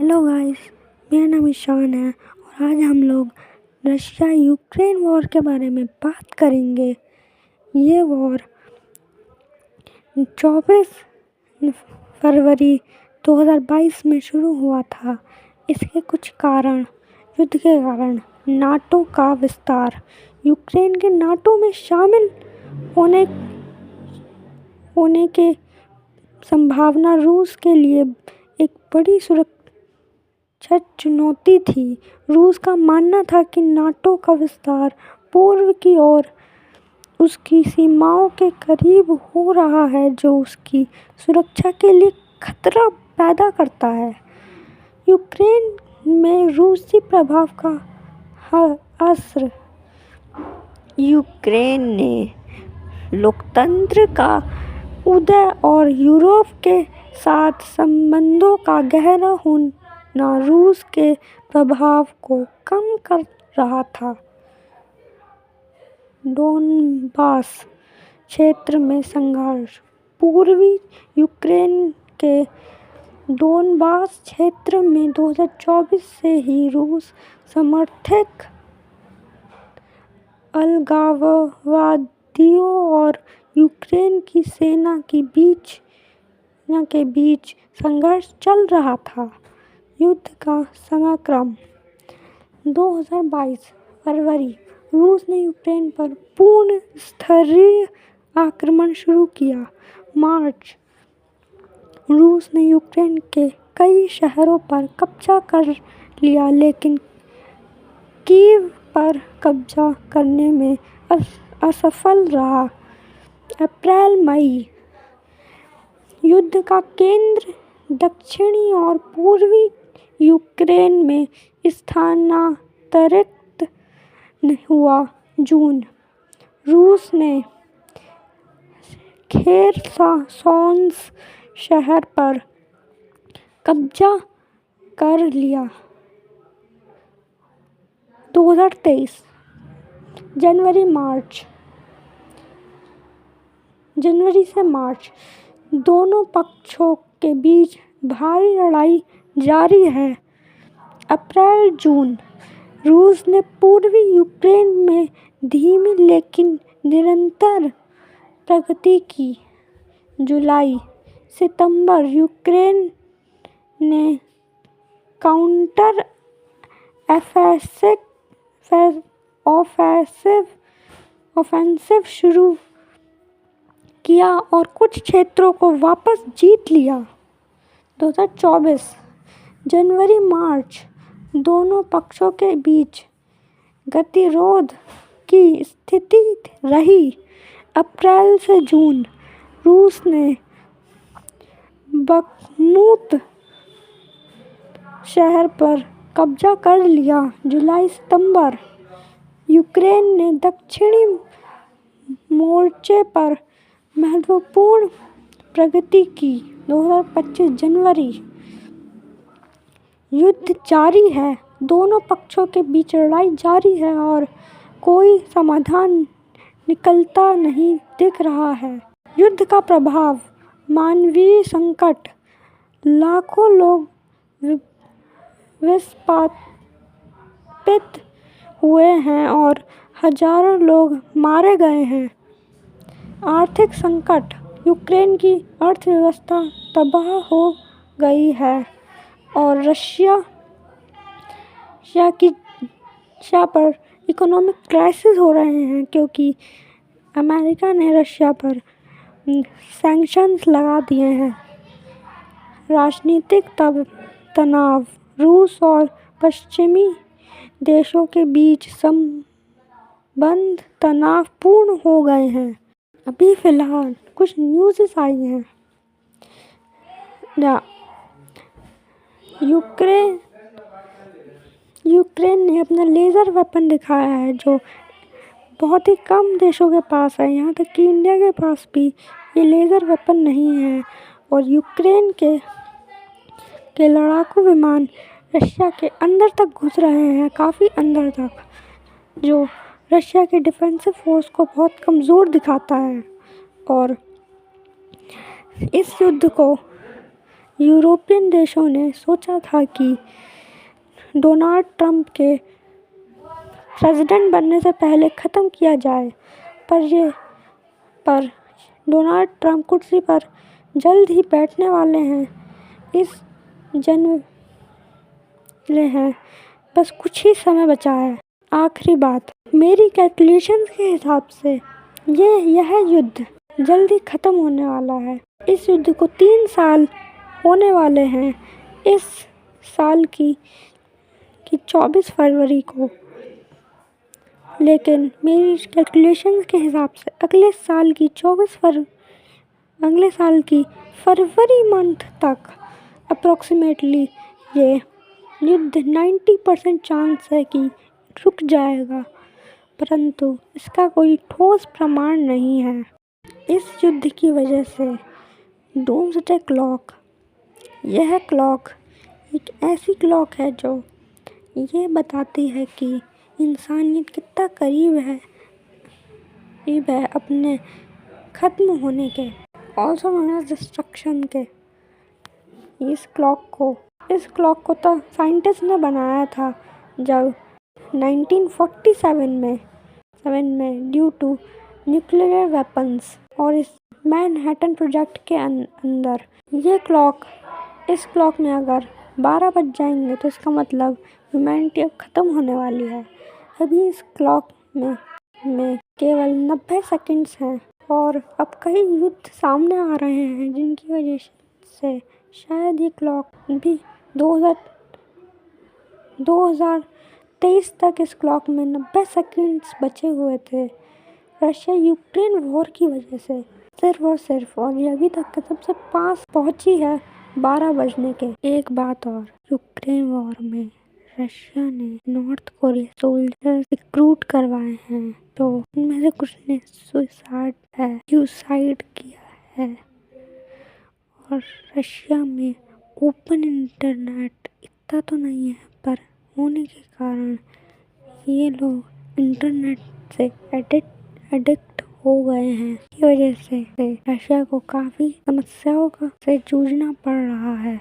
Hello guys, मेरा नाम ईशान है और आज हम लोग रशिया यूक्रेन वॉर के बारे में बात करेंगे। ये वॉर 24 फरवरी 2022 में शुरू हुआ था। इसके कुछ कारण, युद्ध के कारण नाटो का विस्तार, यूक्रेन के नाटो में शामिल होने के संभावना रूस के लिए एक बड़ी सुरक्षा चुनौती थी। रूस का मानना था कि नाटो का विस्तार पूर्व की ओर उसकी सीमाओं के करीब हो रहा है, जो उसकी सुरक्षा के लिए खतरा पैदा करता है। यूक्रेन में रूसी प्रभाव का असर। यूक्रेन ने लोकतंत्र का उदय और यूरोप के साथ संबंधों का गहरा होना रूस के प्रभाव को कम कर रहा था। डोनबास क्षेत्र में संघर्ष। पूर्वी यूक्रेन के डोनबास क्षेत्र में 2024 से ही रूस समर्थित अलगाववादियों और यूक्रेन की सेना के बीच संघर्ष चल रहा था। युद्ध का समयक्रम। 2022 फरवरी, रूस ने यूक्रेन पर पूर्ण स्तरीय आक्रमण शुरू किया। मार्च, रूस ने यूक्रेन के कई शहरों पर कब्जा कर लिया, लेकिन कीव पर कब्जा करने में असफल रहा। अप्रैल मई, युद्ध का केंद्र दक्षिणी और पूर्वी यूक्रेन में स्थानांतरित हुआ। जून, रूस ने खेरसोन शहर पर कब्जा कर लिया। 2023 जनवरी से मार्च, दोनों पक्षों के बीच भारी लड़ाई जारी है। अप्रैल जून, रूस ने पूर्वी यूक्रेन में धीमी लेकिन निरंतर प्रगति की। जुलाई सितंबर, यूक्रेन ने काउंटर ऑफेंसिव शुरू किया और कुछ क्षेत्रों को वापस जीत लिया। 2024 जनवरी मार्च, दोनों पक्षों के बीच गतिरोध की स्थिति रही। अप्रैल से जून, रूस ने बखमुत शहर पर कब्जा कर लिया। जुलाई सितंबर, यूक्रेन ने दक्षिणी मोर्चे पर महत्वपूर्ण प्रगति की। 2025 जनवरी, युद्ध जारी है। दोनों पक्षों के बीच लड़ाई जारी है और कोई समाधान निकलता नहीं दिख रहा है। युद्ध का प्रभाव। मानवीय संकट। लाखों लोग विस्थापित हुए हैं और हजारों लोग मारे गए हैं। आर्थिक संकट। यूक्रेन की अर्थव्यवस्था तबाह हो गई है और रशिया पर इकोनॉमिक क्राइसिस हो रहे हैं, क्योंकि अमेरिका ने रशिया पर सैंक्शंस लगा दिए हैं। राजनीतिक तनाव। रूस और पश्चिमी देशों के बीच संबंध तनावपूर्ण हो गए हैं। अभी फिलहाल कुछ न्यूज़ आई हैं। यूक्रेन ने अपना लेज़र वेपन दिखाया है, जो बहुत ही कम देशों के पास है। यहाँ तक कि इंडिया के पास भी ये लेज़र वेपन नहीं है। और यूक्रेन के लड़ाकू विमान रशिया के अंदर तक घुस रहे हैं, काफ़ी अंदर तक, जो रशिया के डिफेंसिव फोर्स को बहुत कमज़ोर दिखाता है। और इस युद्ध को यूरोपियन देशों ने सोचा था कि डोनाल्ड ट्रंप के प्रेसिडेंट बनने से पहले ख़त्म किया जाए, पर डोनाल्ड ट्रंप कुर्सी पर जल्द ही बैठने वाले हैं। इस जनवले हैं, बस कुछ ही समय बचा है। आखिरी बात, मेरी कैलकुलेशंस के हिसाब से यह युद्ध जल्दी ख़त्म होने वाला है। इस युद्ध को 3 साल होने वाले हैं। इस साल की 24 फरवरी को, लेकिन मेरी कैलकुलेशंस के हिसाब से अगले साल की फरवरी मंथ तक अप्रॉक्सीमेटली ये युद्ध 90% चांस है कि रुक जाएगा, परंतु इसका कोई ठोस प्रमाण नहीं है। इस युद्ध की वजह से डूम्सडे क्लॉक, यह क्लॉक एक ऐसी क्लॉक है जो ये बताती है कि इंसानियत कितना करीब है अपने ख़त्म होने के, ऑल्सो नोन एज डिस्ट्रक्शन के। इस क्लॉक को तो साइंटिस्ट ने बनाया था जब 1947 में ड्यू टू न्यूक्लियर वेपन्स और इस मैनहट्टन प्रोजेक्ट के अंदर इस क्लॉक में अगर 12 बज जाएंगे तो इसका मतलब ह्यूमैनिटी अब ख़त्म होने वाली है। अभी इस क्लॉक में केवल 90 सेकंड्स हैं और अब कई युद्ध सामने आ रहे हैं जिनकी वजह से शायद ये क्लॉक भी 2023 तक इस क्लॉक में 90 सेकंड्स बचे हुए थे। रशिया यूक्रेन वॉर की वजह से सिर्फ और ये अभी तक सबसे पास पहुंची है 12 बजने के। एक बात और, यूक्रेन वॉर में रशिया ने नॉर्थ कोरिया सोल्जर रिक्रूट करवाए हैं, तो उनमें से कुछ ने सुसाइड किया है। और रशिया में ओपन इंटरनेट इतना तो नहीं है, पर होने के कारण ये लोग इंटरनेट से एडिक्ट हो गए हैं। की वजह से रशिया को काफ़ी समस्याओं से जूझना पड़ रहा है।